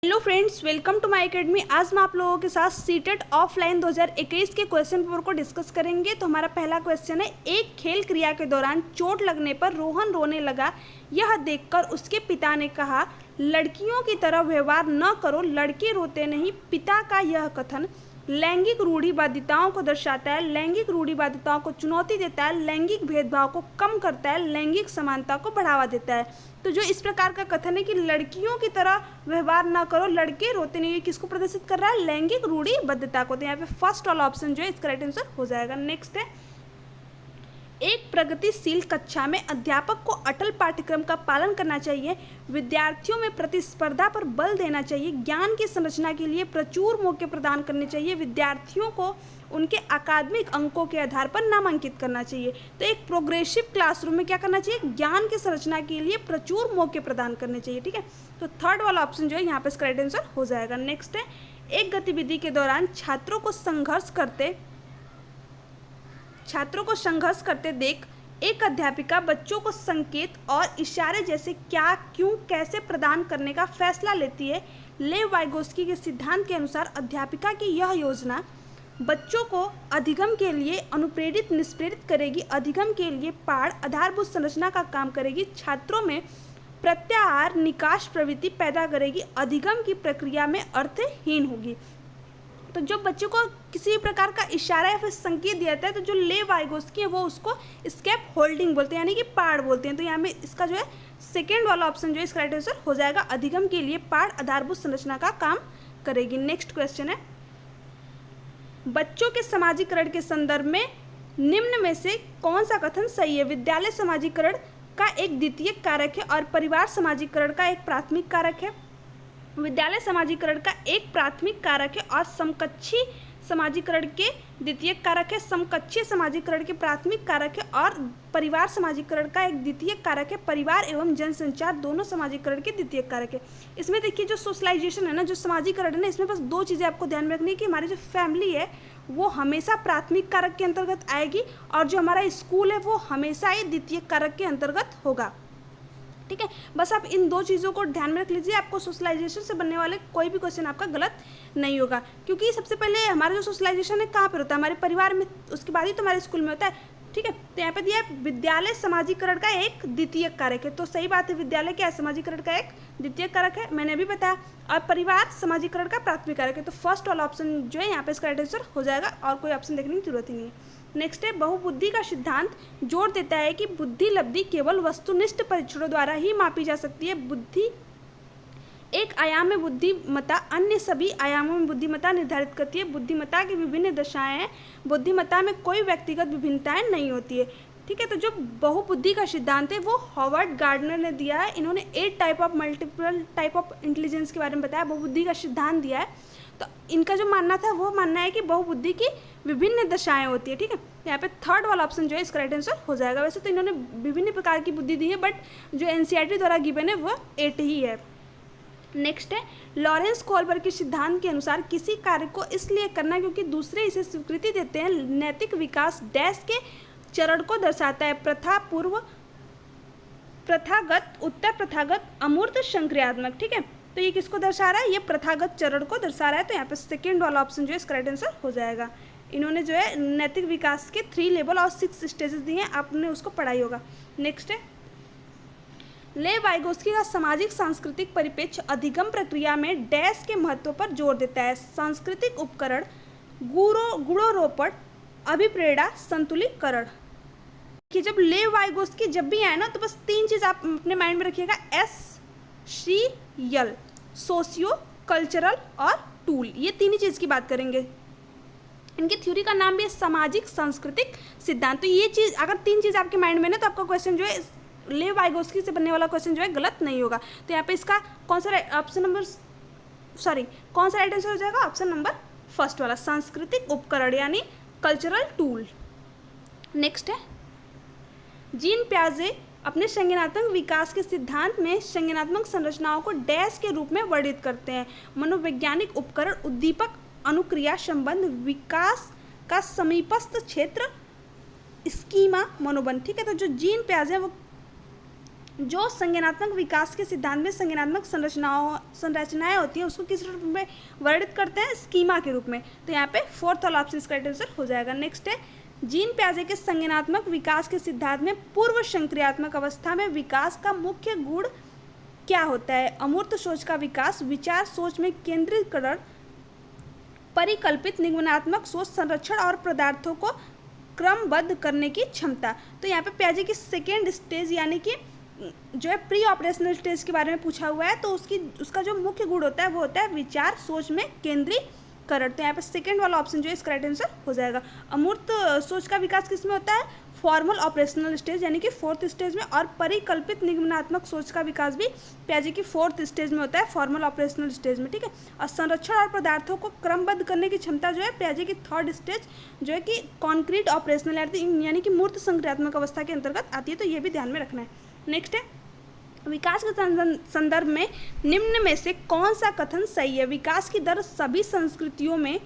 Hello friends, welcome to my academy. आज मैं आप लोगों के साथ सीटेट ऑफलाइन 2021 के क्वेश्चन पेपर को डिस्कस करेंगे। तो हमारा पहला क्वेश्चन है, एक खेल क्रिया के दौरान चोट लगने पर रोहन रोने लगा। यह देखकर उसके पिता ने कहा, लड़कियों की तरह व्यवहार न करो, लड़के रोते नहीं। पिता का यह कथन लैंगिक रूढ़िवादिताओं को दर्शाता है, लैंगिक रूढ़िवादिताओं को चुनौती देता है, लैंगिक भेदभाव को कम करता है, लैंगिक समानता को बढ़ावा देता है। तो जो इस प्रकार का कथन है कि लड़कियों की तरह व्यवहार ना करो, लड़के रोते नहीं, किसको प्रदर्शित कर रहा है? लैंगिक रूढ़िबद्धता को। तो यहाँ पे फर्स्ट वाला ऑप्शन जो है इसका राइट आंसर हो जाएगा। नेक्स्ट है, एक प्रगतिशील कक्षा में अध्यापक को अटल पाठ्यक्रम का पालन करना चाहिए, विद्यार्थियों में प्रतिस्पर्धा पर बल देना चाहिए, ज्ञान की संरचना के लिए प्रचुर मौके प्रदान करने चाहिए, विद्यार्थियों को उनके अकादमिक अंकों के आधार पर नामांकित करना चाहिए। तो एक प्रोग्रेसिव क्लासरूम में क्या करना चाहिए? ज्ञान की संरचना के लिए प्रचुर मौके प्रदान करने चाहिए। ठीक है, तो थर्ड वाला ऑप्शन जो है यहाँ पे इसका राइट आंसर हो जाएगा। नेक्स्ट है, एक गतिविधि के दौरान छात्रों को संघर्ष करते देख एक अध्यापिका बच्चों को संकेत और इशारे जैसे क्या, क्यों, कैसे प्रदान करने का फैसला लेती है। लेव वाइगोस्की के सिद्धांत के अनुसार अध्यापिका की यह योजना बच्चों को अधिगम के लिए अनुप्रेरित निष्प्रेरित करेगी, अधिगम के लिए पाठ आधारभूत संरचना का काम करेगी, छात्रों में प्रत्याहार निकाश प्रवृत्ति पैदा करेगी, अधिगम की प्रक्रिया में अर्थहीन होगी। तो जो बच्चों को किसी प्रकार का इशारा या फिर संकेत दिया जाता है, तो जो लेव वाइगोस्की है वो उसको स्केप होल्डिंग बोलते हैं, यानी कि पाठ बोलते हैं। तो यहाँ में इसका जो है सेकेंड वाला ऑप्शन जो है इसका राइट आंसर हो जाएगा, अधिगम के लिए पाठ आधारभूत संरचना का काम करेगी। नेक्स्ट क्वेश्चन है, बच्चों के समाजीकरण के संदर्भ में निम्न में से कौन सा कथन सही है? विद्यालय समाजीकरण का एक द्वितीयक कारक है और परिवार समाजीकरण का एक प्राथमिक कारक है। विद्यालय समाजीकरण का एक प्राथमिक कारक है और समकक्षी समाजीकरण के द्वितीयक कारक है, समकक्षीय समाजीकरण के प्राथमिक कारक है और परिवार समाजीकरण का एक द्वितीयक कारक है। परिवार एवं जनसंचार दोनों समाजीकरण के द्वितीयक कारक है। इसमें देखिए जो सोशलाइजेशन है ना, जो समाजीकरण है ना, इसमें बस दो चीज़ें आपको ध्यान में रखनी है कि हमारी जो फैमिली है वो हमेशा प्राथमिक कारक के अंतर्गत आएगी और जो हमारा स्कूल है वो हमेशा ही द्वितीयक कारक के अंतर्गत होगा। ठीक है, बस आप इन दो चीज़ों को ध्यान में रख लीजिए, आपको सोशलाइजेशन से बनने वाले कोई भी क्वेश्चन आपका गलत नहीं होगा, क्योंकि सबसे पहले हमारा जो सोशलाइजेशन है कहाँ पर होता है? हमारे परिवार में, उसके बाद ही तो हमारे स्कूल में होता है। ठीक है, तो यहाँ पे दिया है विद्यालय समाजीकरण का एक द्वितीयक कारक है, तो सही बात है, विद्यालय क्या है? समाजीकरण का एक द्वितीयक कारक है, मैंने अभी बताया, और परिवार समाजीकरण का प्राथमिक कारक है। तो फर्स्ट वाला ऑप्शन जो है यहाँ पे इसका राइट आंसर हो जाएगा और कोई ऑप्शन देखने की जरूरत ही नहीं है। नेक्स्ट है, बहुबुद्धि का सिद्धांत जोर देता है कि बुद्धि लब्धि केवल वस्तुनिष्ठ परीक्षणों द्वारा ही मापी जा सकती है। बुद्धि एक आयाम में बुद्धिमत्ता अन्य सभी आयामों में बुद्धिमत्ता निर्धारित करती है। बुद्धिमत्ता की विभिन्न दशाएं हैं, बुद्धिमत्ता में कोई व्यक्तिगत विभिन्नताएं नहीं होती है। ठीक है, तो जो बहुबुद्धि का सिद्धांत है वो हॉवर्ड गार्डनर ने दिया है। इन्होंने 8 type of multiple type of intelligence के बारे में बताया, बहुबुद्धि का सिद्धांत दिया है। तो इनका जो मानना था वो मानना है कि बहुबुद्धि की विभिन्न दशाएं होती है। ठीक है, यहाँ पे थर्ड वाला ऑप्शन जो है इसका राइट आंसर हो जाएगा। वैसे तो इन्होंने विभिन्न प्रकार की बुद्धि दी है, बट जो एनसीईआरटी द्वारा गिवन है वो 8 ही है। नेक्स्ट है, लॉरेंस कोहलबर्ग के सिद्धांत के अनुसार किसी कार्य को इसलिए करना क्योंकि दूसरे इसे स्वीकृति देते हैं। नैतिक विकास डैश के चरण को दर्शाता है, प्रथागत, उत्तर प्रथागत, अमूर्त, संक्रियात्मक। ठीक है, तो ये किसको दर्शा रहा है? ये प्रथागत चरण को दर्शा रहा है। तो यहाँ पे सेकेंड वाला ऑप्शन जो है इसका राइट आंसर हो जाएगा। इन्होंने जो है नैतिक विकास के 3 लेवल और 6 स्टेजेस दिए हैं, आपने उसको पढ़ाई होगा। नेक्स्ट है, लेव वाइगोस्की का सामाजिक सांस्कृतिक परिप्रेक्ष्य अधिगम प्रक्रिया में डैश के महत्व पर जोर देता है। सांस्कृतिक उपकरण, गुणोरोपण, अभिप्रेरणा, संतुलीकरण। कि जब लेव वाइगोस्की जब भी आए ना, तो बस 3 चीज़ आप अपने माइंड में रखिएगा, SCL, सोशियो कल्चरल और टूल, ये 3 ही चीज़ की बात करेंगे। इनकी थ्योरी का नाम भी है सामाजिक सांस्कृतिक सिद्धांत। तो ये चीज़ अगर 3 चीज़ आपके माइंड में ना, तो आपका क्वेश्चन जो है लेव वाइगोस्की से बनने वाला क्वेश्चन जो है गलत नहीं होगा। तो यहाँ पे इसका कौन सा राइट आंसर हो जाएगा? ऑप्शन नंबर फर्स्ट वाला, सांस्कृतिक उपकरण यानी कल्चरल टूल। नेक्स्ट है, जीन पियाजे अपने संज्ञानात्मक विकास के सिद्धांत में संज्ञानात्मक संरचनाओं को डैश के रूप में वर्णित करते हैं। मनोवैज्ञानिक उपकरण, उद्दीपक, अनुक्रिया, संबंध, विकास का समीपस्थ क्षेत्र, स्कीमा, मनोबंध। ठीक है, तो जो जीन पियाजे वो जो संज्ञानात्मक विकास के सिद्धांत में संज्ञानात्मक संरचनाएं होती हैं उसको किस रूप में वर्णित करते हैं? स्कीमा के रूप में। तो यहाँ पे फोर्थ वाला ऑप्शन इसका राइट आंसर हो जाएगा। नेक्स्ट है, जीन पियाजे के संज्ञानात्मक विकास के सिद्धांत में पूर्व संक्रियात्मक अवस्था में विकास का मुख्य गुण क्या होता है? अमूर्त सोच का विकास, विचार सोच में केंद्रीकरण, परिकल्पित निगमनात्मक सोच, संरक्षण और पदार्थों को क्रमबद्ध करने की क्षमता। तो यहाँ पे पियाजे की सेकेंड स्टेज यानी कि जो है प्री ऑपरेशनल स्टेज के बारे में पूछा हुआ है, तो उसका जो मुख्य गुण होता है वो होता है विचार सोच में केंद्रीकरण। तो यहाँ पे सेकेंड वाला ऑप्शन जो है इसका राइट आंसर हो जाएगा। अमूर्त सोच का विकास किस में होता है? फॉर्मल ऑपरेशनल स्टेज यानी कि फोर्थ स्टेज में। और परिकल्पित निगमनात्मक सोच का विकास भी पियाजे की फोर्थ स्टेज में होता है, फॉर्मल ऑपरेशनल स्टेज में, ठीक है। और संरक्षण और पदार्थों को क्रमबद्ध करने की क्षमता जो है पियाजे की थर्ड स्टेज जो है कि कॉन्क्रीट ऑपरेशनल यानी कि मूर्त संक्रियात्मक अवस्था के अंतर्गत आती है। तो ये भी ध्यान में रखना है। नेक्स्ट है, विकास के संदर्भ में निम्न में से कौन सा कथन सही है? विकास की दर सभी संस्कृतियों में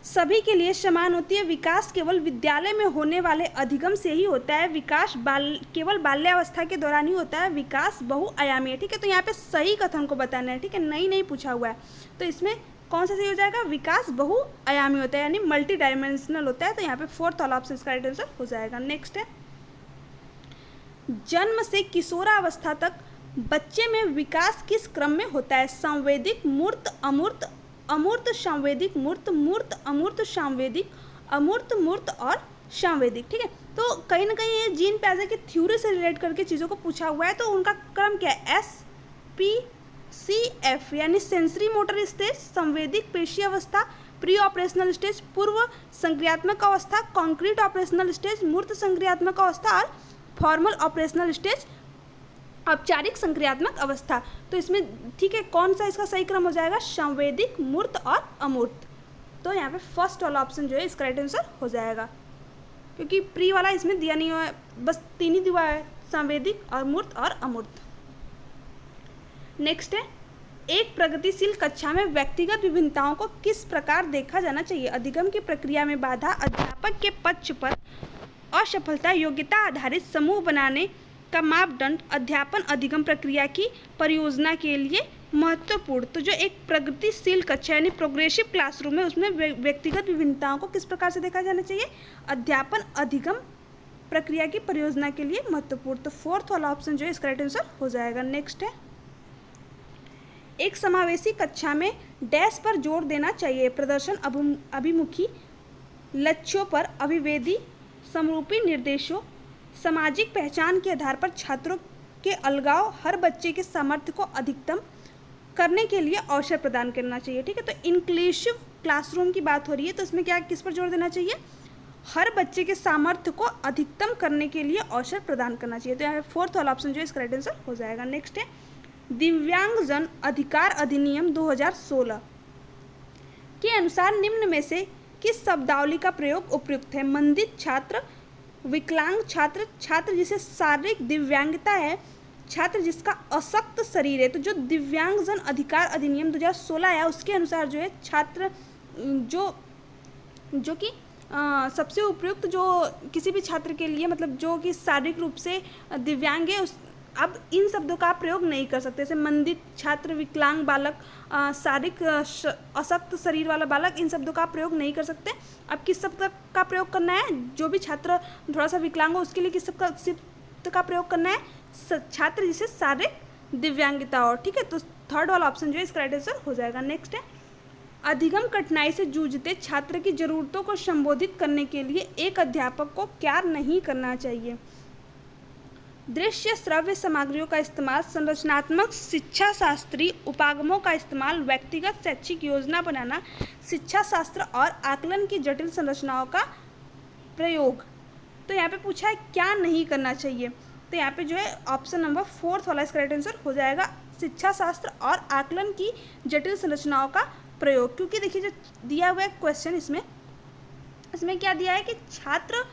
सभी के लिए समान होती है। विकास केवल विद्यालय में होने वाले अधिगम से ही होता है। विकास केवल बाल्यावस्था के दौरान ही होता है। विकास बहुआयामी है, ठीक है। तो यहाँ पे सही कथन को बताना है, ठीक है, नहीं पूछा हुआ है। तो इसमें कौन सा सही हो जाएगा? विकास बहुआयामी होता है यानी मल्टी डायमेंशनल होता है। तो यहाँ पे फोर्थ वाला ऑप्शन इसका राइट आंसर हो जाएगा। नेक्स्ट है, जन्म से किशोरावस्था तक बच्चे में विकास किस क्रम में होता है? संवेदिक, मूर्त, अमूर्त, अमूर्त सांवेदिक, मूर्त, मूर्त अमूर्त सांवेदिक, अमूर्त मूर्त और सांवेदिक, ठीक है। तो कहीं ना कहीं ये जीन पियाजे की थ्योरी से रिलेट करके चीज़ों को पूछा हुआ है। तो उनका क्रम क्या है? SPCF यानी सेंसरी मोटर स्टेज, संवेदिक पेशी अवस्था, प्री ऑपरेशनल स्टेज, पूर्व संक्रियात्मक अवस्था, कॉन्क्रीट ऑपरेशनल स्टेज, मूर्त संक्रियात्मक अवस्था और फॉर्मल ऑपरेशनल स्टेज, औपचारिक संक्रियात्मक अवस्था। तो इसमें ठीक है, कौन सा इसका सही क्रम हो जाएगा? संवेदिक, मूर्त और अमूर्त। तो यहाँ पे फर्स्ट वाला ऑप्शन जो है इसका राइट आंसर हो जाएगा, क्योंकि प्री वाला इसमें दिया नहीं हुआ है, बस 3 ही दिया है, संवेदिक और मूर्त और अमूर्त। नेक्स्ट है, एक प्रगतिशील कक्षा में व्यक्तिगत विभिन्नताओं को किस प्रकार देखा जाना चाहिए? अधिगम की प्रक्रिया में बाधा, अध्यापक के पक्ष पर असफलता, योग्यता आधारित समूह बनाने का मापदंड, अध्यापन अधिगम प्रक्रिया की परियोजना के लिए महत्वपूर्ण। तो जो एक प्रगतिशील कक्षा यानी प्रोग्रेसिव क्लासरूम है उसमें व्यक्तिगत विभिन्नताओं को किस प्रकार से देखा जाना चाहिए? अध्यापन अधिगम प्रक्रिया की परियोजना के लिए महत्वपूर्ण। तो फोर्थ वाला ऑप्शन जो है इसका राइट आंसर हो जाएगा। नेक्स्ट है, एक समावेशी कक्षा में डैश पर जोर देना चाहिए? प्रदर्शन अभिमुखी, लक्ष्यों पर अभिवेदी, समरूपी निर्देशों, सामाजिक पहचान के आधार पर छात्रों के अलगाव, हर बच्चे के सामर्थ्य को अधिकतम करने के लिए अवसर प्रदान करना चाहिए, ठीक है। तो इंक्लूसिव क्लासरूम की बात हो रही है, तो इसमें क्या किस पर जोर देना चाहिए? हर बच्चे के सामर्थ्य को अधिकतम करने के लिए अवसर प्रदान करना चाहिए। तो यहाँ फोर्थ वाला ऑप्शन जो है इसका राइट आंसर हो जाएगा। नेक्स्ट है, दिव्यांगजन अधिकार अधिनियम 2016 के अनुसार निम्न में से किस शब्दावली का प्रयोग उपयुक्त है? मंदित छात्र, विकलांग छात्र, छात्र जिसे शारीरिक दिव्यांगता है, छात्र जिसका अशक्त शरीर है। तो जो दिव्यांगजन अधिकार अधिनियम 2016 है उसके अनुसार जो है छात्र जो कि सबसे उपयुक्त जो किसी भी छात्र के लिए मतलब जो कि शारीरिक रूप से दिव्यांग है अब इन शब्दों का प्रयोग नहीं कर सकते, जैसे मंदित छात्र, विकलांग बालक, शारीरिक अशक्त शरीर वाला बालक, इन शब्दों का प्रयोग नहीं कर सकते। अब किस शब्द का प्रयोग करना है? जो भी छात्र थोड़ा सा विकलांग हो उसके लिए किस शब्द का प्रयोग करना है? छात्र जिसे शारीरिक दिव्यांगता हो, ठीक है। तो थर्ड वाला ऑप्शन जो है इसका राइट आंसर हो जाएगा। नेक्स्ट है, अधिगम कठिनाई से जूझते छात्र की जरूरतों को संबोधित करने के लिए एक अध्यापक को क्या नहीं करना चाहिए? दृश्य श्रव्य सामग्रियों का इस्तेमाल, संरचनात्मक शिक्षा शास्त्री उपागमों का इस्तेमाल, व्यक्तिगत शैक्षिक योजना बनाना, शिक्षा शास्त्र और आकलन की जटिल संरचनाओं का प्रयोग। तो यहाँ पे पूछा है क्या नहीं करना चाहिए, तो यहाँ पे जो है ऑप्शन नंबर फोर्थ वाला इसका राइट आंसर हो जाएगा, शिक्षा शास्त्र और आकलन की जटिल संरचनाओं का प्रयोग। क्योंकि देखिए जो दिया हुआ है क्वेश्चन इसमें क्या दिया है कि छात्र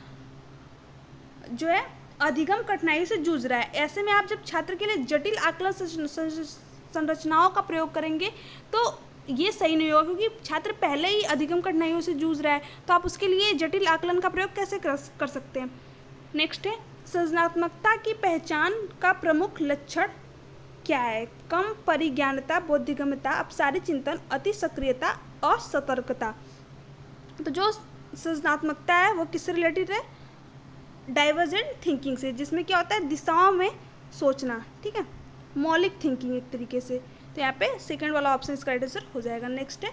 जो है अधिगम कठिनाइयों से जूझ रहा है, ऐसे में आप जब छात्र के लिए जटिल आकलन संरचनाओं का प्रयोग करेंगे तो ये सही नहीं होगा, क्योंकि छात्र पहले ही अधिगम कठिनाइयों से जूझ रहा है, तो आप उसके लिए जटिल आकलन का प्रयोग कैसे कर सकते हैं। नेक्स्ट है, सृजनात्मकता की पहचान का प्रमुख लक्षण क्या है? कम परिज्ञानता, बोधगम्यता, अपसारी चिंतन, अति सक्रियता और सतर्कता। तो जो सृजनात्मकता है वो किससे रिलेटेड है? डाइवर्जेंट थिंकिंग से, जिसमें क्या होता है? दिशाओं में सोचना, ठीक है, मौलिक थिंकिंग एक तरीके से। तो यहाँ पे सेकंड वाला ऑप्शन इसका राइट आंसर हो जाएगा। नेक्स्ट है,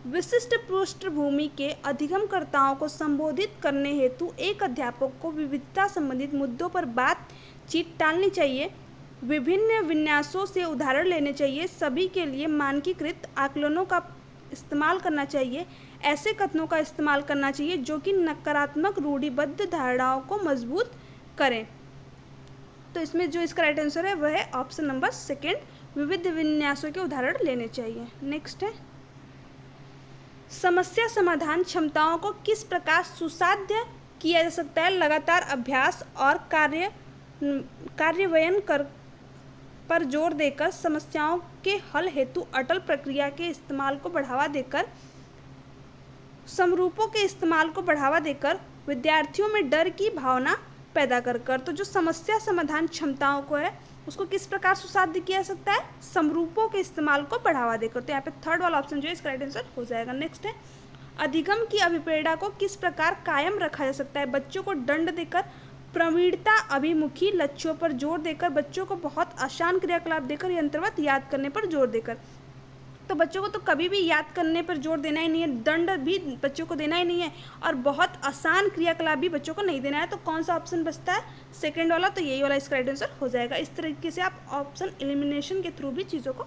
विशिष्ट पृष्ठभूमि के अधिगमकर्ताओं को संबोधित करने हेतु एक अध्यापक को विविधता संबंधित मुद्दों पर बातचीत टालनी चाहिए, विभिन्न विन्यासों से उदाहरण लेने चाहिए, सभी के लिए मानकीकृत आकलनों का इस्तेमाल करना चाहिए, ऐसे कथनों का इस्तेमाल करना चाहिए जो कि नकारात्मक रूढ़िबद्ध धारणाओं को मजबूत करें। तो इसमें जो इसका राइट आंसर है वह है ऑप्शन नंबर सेकेंड, विविध विन्यासों के उदाहरण लेने चाहिए। नेक्स्ट है, समस्या समाधान क्षमताओं को किस प्रकार सुसाध्य किया जा सकता है? लगातार अभ्यास और कार्यान्वयन पर जोर देकर, समस्याओं के हल हेतु अटल प्रक्रिया के इस्तेमाल को बढ़ावा देकर, समरूपों के इस्तेमाल को बढ़ावा देकर, विद्यार्थियों में डर की भावना पैदा कर। तो जो समस्या समाधान क्षमताओं को है उसको किस प्रकार सुसाध्य किया जा सकता है? समरूपों के इस्तेमाल को बढ़ावा देकर। तो यहाँ पे थर्ड वाला ऑप्शन जो है इसका राइट आंसर हो जाएगा। नेक्स्ट है, अधिगम की अभिप्रेरणा को किस प्रकार कायम रखा जा सकता है? बच्चों को दंड देकर, प्रवीणता अभिमुखी लक्ष्यों पर जोर देकर, बच्चों को बहुत आसान क्रियाकलाप देकर, यंत्रवत याद करने पर जोर देकर। तो बच्चों को तो कभी भी याद करने पर जोर देना ही नहीं है, दंड भी बच्चों को देना ही नहीं है, और बहुत आसान क्रियाकलाप भी बच्चों को नहीं देना है। तो कौन सा ऑप्शन बचता है? सेकंड वाला। तो यही वाला इसका राइट आंसर हो जाएगा। इस तरीके से आप ऑप्शन एलिमिनेशन के थ्रू भी चीज़ों को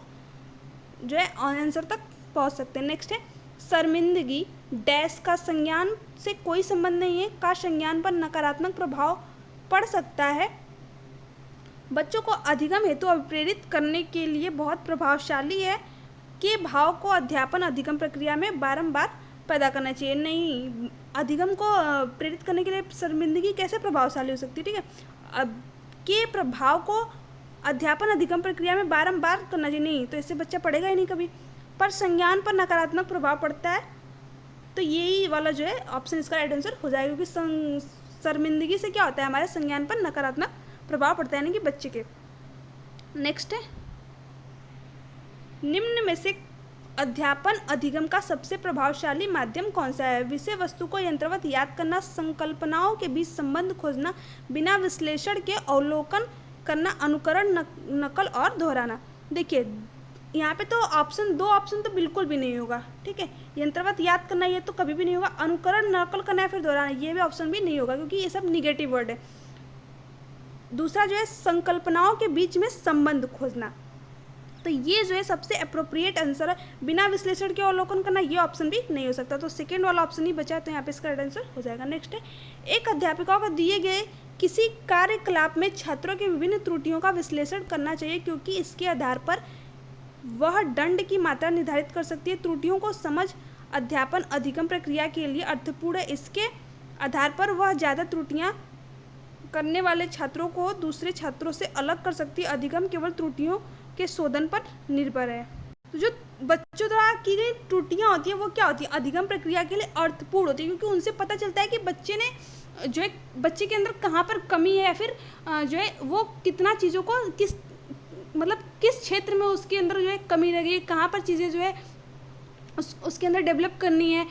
जो है आंसर तक पहुँच सकते हैं। नेक्स्ट है, शर्मिंदगी डैश का संज्ञान से कोई संबंध नहीं है, का संज्ञान पर नकारात्मक प्रभाव पड़ सकता है, बच्चों को अधिगम हेतु अभिप्रेरित करने के लिए बहुत प्रभावशाली है, के भाव को अध्यापन अधिगम प्रक्रिया में बारंबार पैदा करना चाहिए। नहीं, अधिगम को प्रेरित करने के लिए शर्मिंदगी कैसे प्रभावशाली हो सकती है? ठीक है, अब के प्रभाव को अध्यापन अधिगम प्रक्रिया में बारंबार करना चाहिए, नहीं तो इससे बच्चा पढ़ेगा ही नहीं कभी। पर संज्ञान पर नकारात्मक प्रभाव पड़ता है, तो यही वाला जो है ऑप्शन इसका राइट आंसर हो जाएगा, क्योंकि शर्मिंदगी से क्या होता है? हमारे संज्ञान पर नकारात्मक प्रभाव पड़ता है, यानी कि बच्चे के। नेक्स्ट है, निम्न में से अध्यापन अधिगम का सबसे प्रभावशाली माध्यम कौन सा है? विषय वस्तु को यंत्रवत याद करना, संकल्पनाओं के बीच संबंध खोजना, बिना विश्लेषण के अवलोकन करना, अनुकरण, नकल और दोहराना। देखिए यहाँ पे तो दो ऑप्शन तो बिल्कुल भी नहीं होगा, ठीक है। यंत्रवत याद करना ये तो कभी भी नहीं होगा, अनुकरण, नकल करना या फिर दोहराना ये भी ऑप्शन भी नहीं होगा, क्योंकि ये सब निगेटिव वर्ड है। दूसरा जो है संकल्पनाओं के बीच में संबंध खोजना, तो ये जो है सबसे अप्रोप्रिएट आंसर है। बिना विश्लेषण के अवलोकन करना ये ऑप्शन भी नहीं हो सकता, तो सेकेंड वाला ऑप्शन ही बचा, तो यहाँ पे इसका राइट आंसर हो जाएगा। नेक्स्ट है, एक अध्यापिका को दिए गए किसी कार्यकलाप में छात्रों की विभिन्न त्रुटियों का विश्लेषण करना चाहिए, क्योंकि इसके आधार पर वह दंड की मात्रा निर्धारित कर सकती है। त्रुटियों को समझ अध्यापन अधिगम प्रक्रिया के लिए अर्थपूर्ण है। इसके आधार पर वह ज़्यादा त्रुटियाँ करने वाले छात्रों को दूसरे छात्रों से अलग कर सकती है। अधिगम केवल त्रुटियों के शोधन पर निर्भर है। तो जो बच्चों द्वारा की गई त्रुटियां होती है वो क्या होती है? अधिगम प्रक्रिया के लिए अर्थपूर्ण होती है, क्योंकि उनसे पता चलता है कि बच्चे ने जो है बच्चे के अंदर कहाँ पर कमी है, या फिर जो है वो कितना चीज़ों को किस क्षेत्र में उसके अंदर जो है कमी रह गई, कहाँ पर चीज़ें जो है उसके अंदर डेवलप करनी है,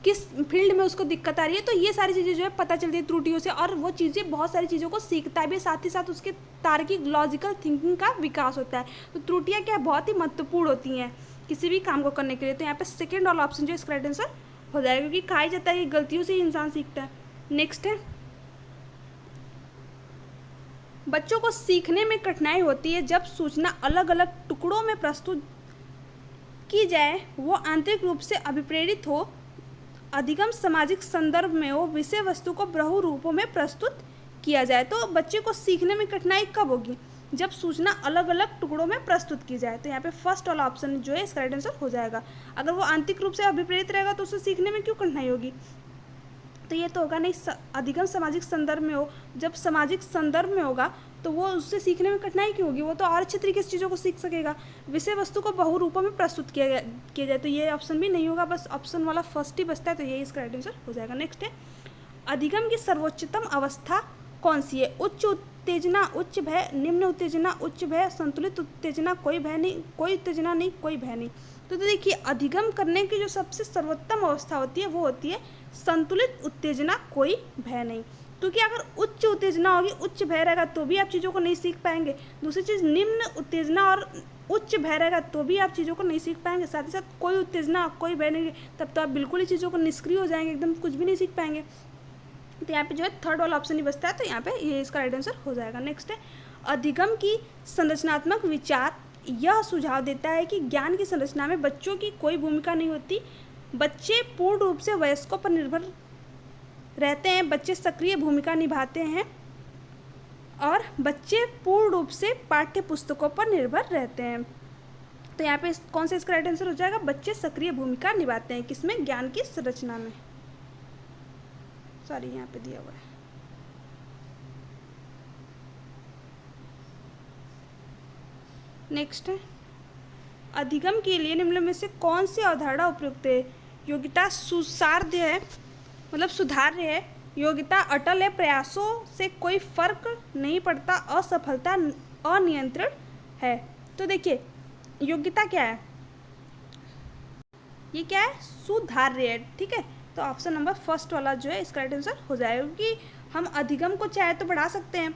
किस फील्ड में उसको दिक्कत आ रही है। तो ये सारी चीज़ें जो है पता चलती है त्रुटियों से, और वो चीज़ें बहुत सारी चीज़ों को सीखता है भी, साथ ही साथ उसके तार्किक लॉजिकल थिंकिंग का विकास होता है। तो त्रुटियाँ क्या बहुत ही महत्वपूर्ण होती हैं किसी भी काम को करने के लिए। तो यहाँ पे सेकेंड वाला ऑप्शन जो है इसका राइट आंसर हो जाएगा, क्योंकि कहा जाता है कि गलतियों से ही इंसान सीखता है। नेक्स्ट है, बच्चों को सीखने में कठिनाई होती है जब सूचना अलग अलग टुकड़ों में प्रस्तुत की जाए, वो आंतरिक रूप से अभिप्रेरित हो, अधिगम सामाजिक संदर्भ में हो, विषय वस्तु को बहु रूपों में प्रस्तुत किया जाए। तो बच्चे को सीखने में कठिनाई कब होगी? जब सूचना अलग अलग टुकड़ों में प्रस्तुत की जाए। तो यहाँ पे फर्स्ट वाला ऑप्शन जो है इसका राइट आंसर हो जाएगा। अगर वो आंतरिक रूप से अभिप्रेरित रहेगा तो उसे सीखने में क्यों कठिनाई होगी? तो ये तो होगा नहीं। अधिगम सामाजिक संदर्भ में हो, जब सामाजिक संदर्भ में होगा तो वो उससे सीखने में कठिनाई क्यों होगी? वो तो और अच्छे तरीके से चीज़ों को सीख सकेगा। विषय वस्तु को बहु रूपों में प्रस्तुत किया जाए, तो ये ऑप्शन भी नहीं होगा, बस ऑप्शन वाला फर्स्ट ही बचता है, तो ये इसका राइट आंसर हो जाएगा। नेक्स्ट है, अधिगम की सर्वोच्चतम अवस्था कौन सी है? उच्च उत्तेजना, उच्च भय, निम्न उत्तेजना, उच्च भय, संतुलित उत्तेजना, कोई भय नहीं, कोई उत्तेजना नहीं, कोई भय नहीं। तो देखिए अधिगम करने की जो सबसे सर्वोत्तम अवस्था होती है वो होती है संतुलित उत्तेजना, कोई भय नहीं। क्योंकि अगर उच्च उत्तेजना होगी, उच्च भय रहेगा तो भी आप चीज़ों को नहीं सीख पाएंगे। दूसरी चीज़, निम्न उत्तेजना और उच्च भय रहेगा तो भी आप चीज़ों को नहीं सीख पाएंगे। साथ ही साथ कोई उत्तेजना, कोई भय नहीं, तब तो आप बिल्कुल ही चीज़ों को निष्क्रिय हो जाएंगे, एकदम कुछ भी नहीं सीख पाएंगे। तो यहाँ पे जो है थर्ड वाला ऑप्शन ही बचता है, तो यहाँ पे ये इसका राइट आंसर हो जाएगा। नेक्स्ट है, अधिगम की संरचनात्मक विचार यह सुझाव देता है कि ज्ञान की संरचना में बच्चों की कोई भूमिका नहीं होती। बच्चे पूर्ण रूप से वयस्कों पर निर्भर रहते हैं, बच्चे सक्रिय भूमिका निभाते हैं और बच्चे पूर्ण रूप से पाठ्य पुस्तकों पर निर्भर रहते हैं। तो यहाँ पे कौन सा इसका राइट आंसर हो जाएगा? बच्चे सक्रिय भूमिका निभाते हैं, किसमें? ज्ञान की संरचना में। सॉरी, यहाँ पे दिया हुआ है। नेक्स्ट है, अधिगम के लिए निम्न में से कौन सी अवधारणा उपयुक्त है? योग्यता सुसाध्य है, मतलब सुधार्य है, योग्यता अटल है, प्रयासों से कोई फर्क नहीं पड़ता, असफलता अनियंत्रित है। तो देखिए योग्यता क्या है? ये क्या है? सुधार्य है। ठीक है, तो ऑप्शन नंबर फर्स्ट वाला जो है इसका राइट आंसर हो जाएगा, क्योंकि हम अधिगम को चाहे तो बढ़ा सकते हैं।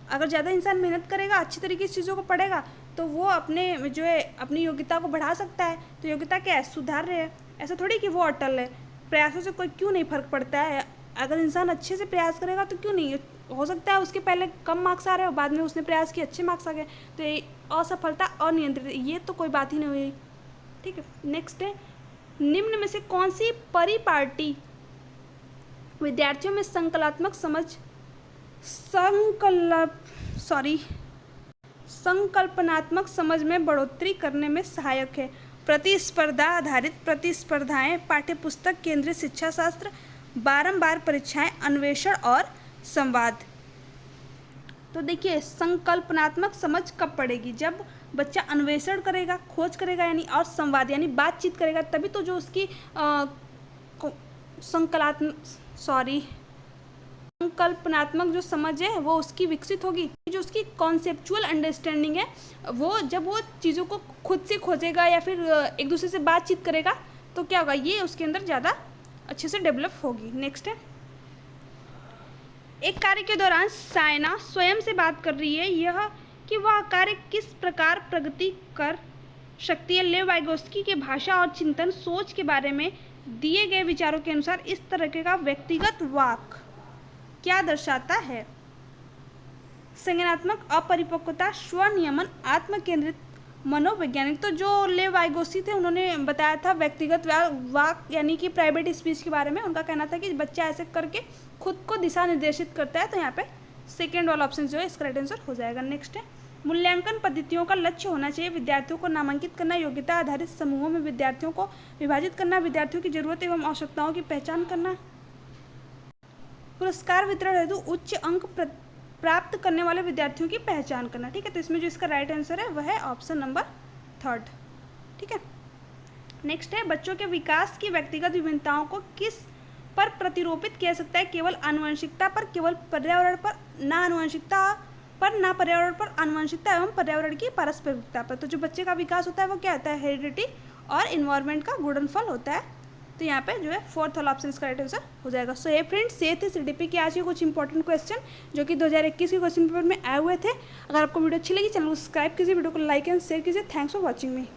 अगर ज़्यादा इंसान मेहनत करेगा, अच्छी तरीके से चीज़ों को पढ़ेगा, तो वो अपने जो है अपनी योग्यता को बढ़ा सकता है। तो योग्यता क्या है? सुधार्य है। ऐसा थोड़ी कि वो अटल है। प्रयासों से कोई क्यों नहीं फर्क पड़ता है? अगर इंसान अच्छे से प्रयास करेगा तो क्यों नहीं, हो सकता है उसके पहले कम मार्क्स आ रहे हो, बाद में उसने प्रयास किए अच्छे मार्क्स आ गए, तो ये असफलता अनियंत्रित, ये तो कोई बात ही नहीं हुई। ठीक है, नेक्स्ट है, निम्न में से कौन सी परिपाटी विद्यार्थियों में संकल्पनात्मक समझ में बढ़ोतरी करने में सहायक है? प्रतिस्पर्धा आधारित प्रतिस्पर्धाएं, पाठ्यपुस्तक केंद्रित शिक्षा शास्त्र, बारंबार परीक्षाएं, अन्वेषण और संवाद। तो देखिए संकल्पनात्मक समझ कब पड़ेगी? जब बच्चा अन्वेषण करेगा, खोज करेगा, यानी और संवाद यानी बातचीत करेगा, तभी तो जो उसकी संकल्पनात्मक जो समझ है वो उसकी विकसित होगी। जो उसकी कॉन्सेप्चुअल अंडरस्टैंडिंग है, वो जब वो चीज़ों को खुद से खोजेगा या फिर एक दूसरे से बातचीत करेगा, तो क्या होगा? ये उसके अंदर ज़्यादा अच्छे से डेवलप होगी। नेक्स्ट है, एक कार्य के दौरान सायना स्वयं से बात कर रही है, यह कि वह कार्य किस प्रकार प्रगति कर सकती है। लेव वाइगोस्की के भाषा और चिंतन सोच के बारे में दिए गए विचारों के अनुसार इस तरह का व्यक्तिगत वाक क्या दर्शाता है? संज्ञानात्मक अपरिपक्वता, स्वनियमन, आत्मकेंद्रित मनोवैज्ञानिक। तो जो लेव वाइगोस्की थे उन्होंने बताया था व्यक्तिगत वाक यानी कि प्राइवेट स्पीच के बारे में। उनका कहना था कि बच्चा ऐसे करके खुद को दिशा निर्देशित करता है। तो यहाँ पे सेकेंड वाला ऑप्शन जो है इसका राइट आंसर हो जाएगा। नेक्स्ट है, मूल्यांकन पद्धतियों का लक्ष्य होना चाहिए विद्यार्थियों को नामांकित करना, योग्यता आधारित समूहों में विद्यार्थियों को विभाजित करना, विद्यार्थियों की जरूरत एवं आवश्यकताओं की पहचान करना, पुरस्कार वितरण हेतु उच्च अंक प्राप्त करने वाले विद्यार्थियों की पहचान करना। ठीक है, तो इसमें जो इसका राइट आंसर है वह है ऑप्शन नंबर थर्ड। ठीक है, नेक्स्ट है, बच्चों के विकास की व्यक्तिगत विभिन्नताओं को किस पर प्रतिरूपित किया सकता है? केवल आनुवंशिकता पर, केवल पर्यावरण पर, ना आनुवंशिकता पर, ना पर्यावरण पर, आनुवंशिकता एवं पर्यावरण की पारस्परिकता पर। तो जो बच्चे का विकास होता है वो क्या होता है? हेरिडिटी और इन्वायरमेंट का गुणनफल होता है। तो यहाँ पे जो है फोर्थ वाला ऑप्शन इसका राइट आंसर हो जाएगा। सो ये फ्रेंड्स ये थे सीडीपी के आज के कुछ इंपॉर्टेंट क्वेश्चन जो कि 2021 के क्वेश्चन पेपर में आए हुए थे। अगर आपको वीडियो अच्छी लगी चैनल को सब्सक्राइब कीजिए, वीडियो को लाइक एंड शेयर कीजिए। Thanks for watching me.